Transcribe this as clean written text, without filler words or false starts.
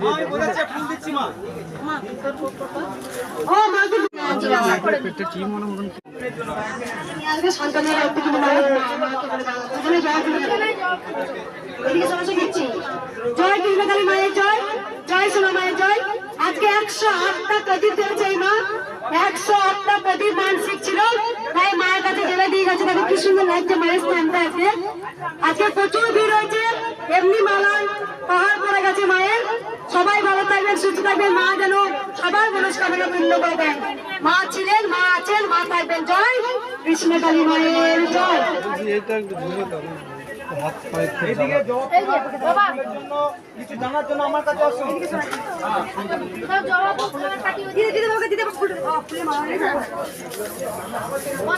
আমি বোঝাচ্ছি ফুল দিচ্ছি মা ও মা পেটে কি মনে মতন আজকে সন্তানের একটু মায়ের ওখানে জয় এদিকে সমস্যা দিচ্ছি জয় কৃষ্ণকালী মায়ের জয় জয় সোনা মায়ের জয় আজকে 108টা প্রদীপ দিয়েছে এই মা 108টা প্রদীপ মানসিক ছিল তাই মায়ের কাছে জেলে দিয়ে গেছে দেখো কি সুন্দর লাগছে মায়ের স্থানটা আছে আজকে প্রচুর ভিড় হয়েছে এমনি মালায় পাহাড় পড়ে গেছে মায়ের সবাই ভালো থাকবেন সুস্থ থাকবেন মা যেন সবার মনস্কামনা পূর্ণ করে দেন মা ছিলেন মা আছেন মা থাকবেন জয় কৃষ্ণকালী মায়ের জয় কিছু জানার জন্য আমার কাছে আসুন দিদি